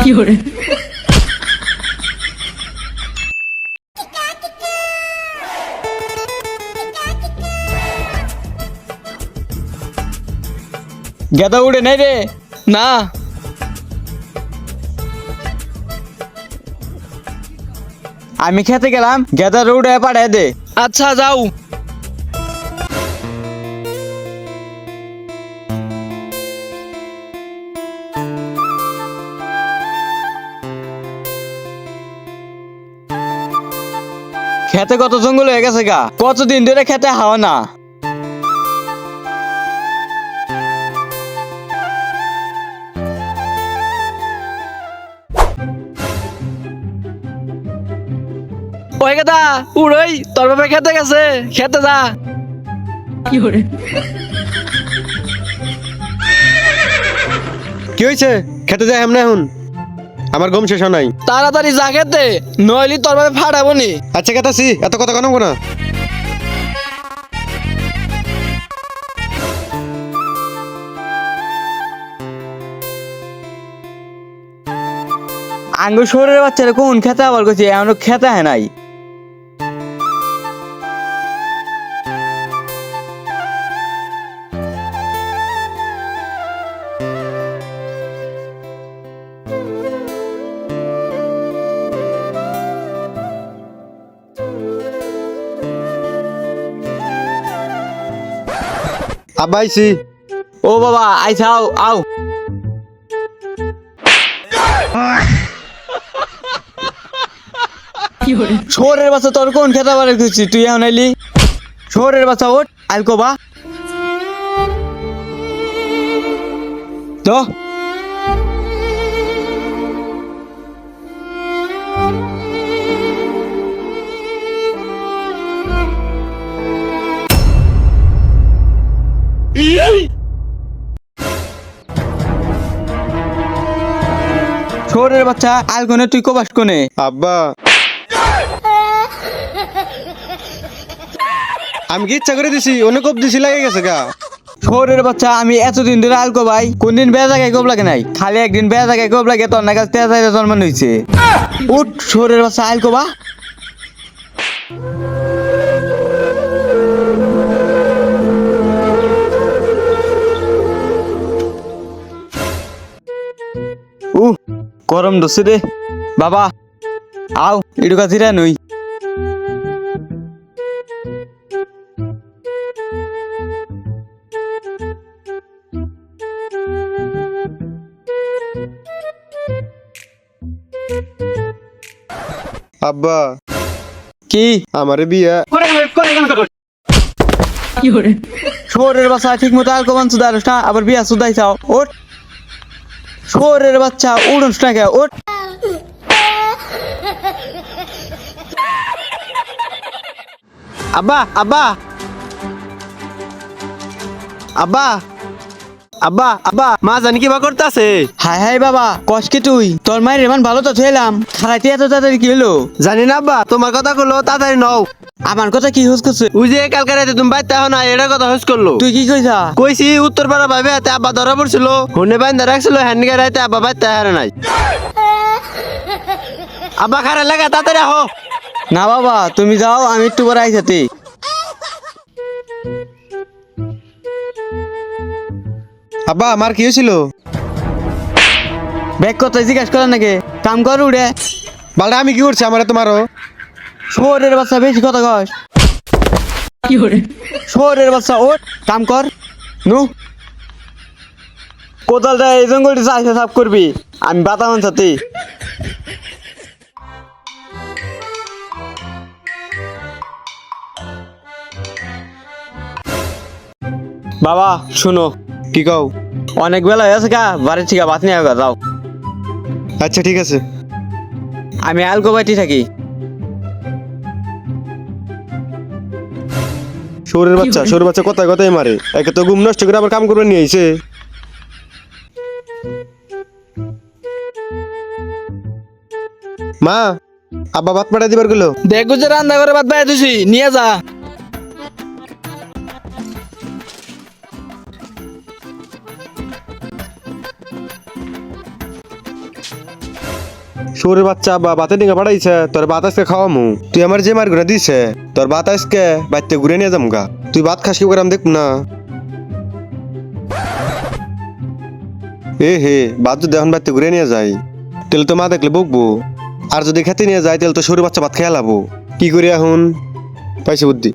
কি করে? গেদা উড়ে নাই রে? না আমি খেতে গেলাম, গেদা উড়ে পাঠায় দে। আচ্ছা যাও। খেতে কত জঙ্গল হয়ে গেছে গা, কতদিন ধরে খেতে হাওয়া না। ওই কথা উড়ই, তোর বাবা খেতে গেছে, খেতে যা। কি করে? কি হয়েছে? খেতে যাই এমন এখন? আমার গম শেষ হয় নাই। তাড়াতাড়ি যা খেতে, নইলে তোর বাবা ফাটাবো নি। আচ্ছা খেতাছি, এত কথা কেন না? আঙ্গুর শহরের বাচ্চারা কোন খেতে আবার করছি, এমন খেতে হয় নাই। আব্বা আইছি। ও বাবা আইসা, আও আও। কি করে? শহরের বাচ্চা তোর কোন খেতে আবার করছি, তুই এখন আইলি? শহরের বাচ্চা ওঠ, আইল কবা তো। শহরের বাচ্চা আইল কোনে, তুই কবাস কোনে? আব্বা আমি কি ইচ্ছা করে দিছি? অনেক কব দিছি, লাগে গেছে গা। শহরের বাচ্চা আমি এতদিন ধরে আলকো ভাই, কোনদিন বেয়া জায়গায় কোপ লাগে নাই, খালি একদিন বেয়া জায়গায় কোপ লাগে, তোর না কাছে তেজ জন্মানো হয়েছে। উঠ শহরের বাচ্চা আলকো বা। গরম ধরছে রে বাবা, আও একটু কাছে নই। আব্বা কি আমারে বিয়া। কি করে? শহরের বাচ্চা ঠিক মতো আলকো বান সুদারস না, আবার বিয়া সুদাই চাও। ওঠ শহরের বাচ্চা, উড়স না কে, ওঠ। আব্বা আব্বা আব্বা আব্বা আব্বা, মা জানি কি বা করতেছে? হাই হাই বাবা, কষ্ট তুই, তোর মায়ের এমন ভালো তো থইলাম, খালাইতে এত তাড়াতাড়ি কি হলো? জানি না আব্বা, তোমার কথা করলো তাড়াতাড়ি নও। আমার কথা কি হুস করছে? ওই যে কালকে রাতে তুমি বাইতে হো না, এটা কথা হুস করলো। তুই কি কইছা? কইছি উত্তর পাড়া ভাবে হাতে আব্বা ধরা পড়ছিল, হনে বাইন্দা রাখছিল, হ্যান্ডিকে রাইতে আব্বা বাইতে হারে নাই। আব্বা খারাপ লাগা, তাড়াতাড়ি আহো। না বাবা তুমি যাও, আমি একটু পরে আইসাতে। আব্বা আমার কি হয়েছিল? ব্যাগ কথা জিজ্ঞাস করেন নাকি? কাম কর উড়ে। বালটা আমি কি করছি? আমারে তোমারও শহরের বাচ্চা বেশি কথা কস। কি করে? শহরের বাচ্চা ওঠ, কাম কর। নু কোদালটা এই জঙ্গলটি চাইছে সাফ করবি, আমি বাতাবন সাথে। বাবা শুনো, কি কও? অনেক বেলা হয়েছে গা, বাড়ির থেকে ভাত নিয়ে আগা যাও। আচ্ছা ঠিক আছে। আমি আলগো বাটি থাকি। শহরের বাচ্চা, শহরের বাচ্চা কথায় কথায় মারে, একে তো ঘুম নষ্ট করে আবার কাম করবে নিয়ে আইছে। মা আব্বা ভাত পাঠাই দিবার গেলো। দেখো যে রান্না করে ভাত বাইরে দিছি, নিয়ে যা। শোরের বাচ্চা বা বাতে ডিঙা পাঠাইছে তোর ভাত আজকে খাওয়ামু তুই আমার যে মার ঘুরে দিছে তোর ভাত আজকে বাইতে ঘুরে নিয়ে যাম গা তুই ভাত খাস কি করে আমি দেখব না হে ভাত যদি এখন বাইতে ঘুরে নিয়ে যাই তাহলে তো মা দেখলে বকবো আর যদি খেতে নিয়ে যায় তাহলে তো শরীর বাচ্চা ভাত খেয়ে লাবো কি করি এখন পাইছে বুদ্ধি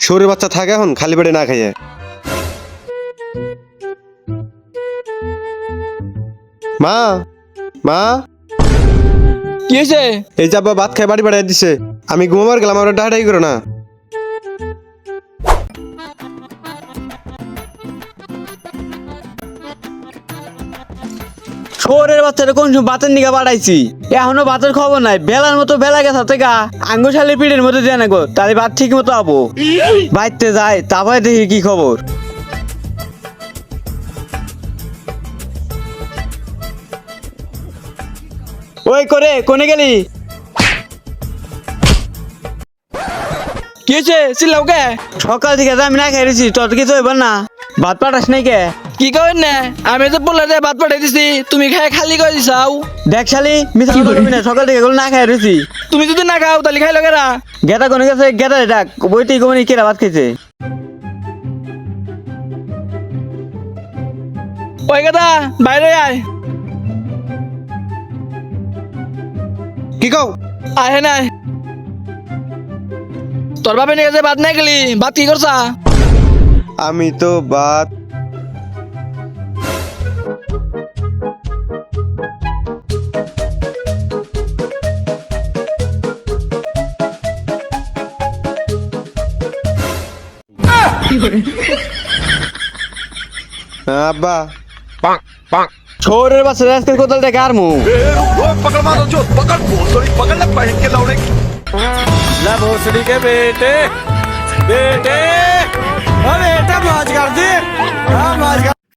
শরীর বাচ্চা থাকে এখন খালি পেটে না খাইয়ে মা মা কি হয়েছে? এই যে আব্বা ভাত খাই বাড়ি বাড়াই দিছে আমি ঘুমাবার গেলাম আমার ডাহাডাই করো না শহরের বাচ্চাটা কোন সময় বাতের নিগা বাড়াইছি এখনো বাতের খবর নাই বেলার মতো বেলা গেছে থেকে আঙ্গুশালের পিঠের মধ্যে দিয়ে নাগো তাহলে ভাত ঠিক মতো আবো বাইতে যায় তারপরে দেখি কি খবর ওই করে কোনে গেলি কি হয়েছে? চিল্লাও কে? সকাল থেকে আমি না খাইছি তোর তো কিছু হইবার না ভাত পাঠাস নাই কে কি করেন না? আমি তো বললে যে ভাত পাঠাই দিছি, তুমি খাই খালি করে দিছাও। দেখ শালি মিথ্যা কথা কইবি না সকাল থেকে এগুলো না খাই রয়েছি তুমি যদি না খাও তাহলে খাই লগেরা। গেটা কোনে গেছে গেটা ডাক বইটি কমনি কেরা ভাত খাইছে ওই কথা বাইরে আয়। কি কও আহে নাই তোর বাপে নিয়ে গেছে ভাত নাই গেলি ভাত কি করছা? আমি তো ভাত আব্বা শহরের বাচ্চারা আজকে কোথাও দেখে আর মু पकड़ मारो जो पकड़ भोसड़ी पकड़ ले पहन के लौड़े ला भोसड़ी के बेटे बेटे अरे बेटा मौज कर दे हाँ मौज कर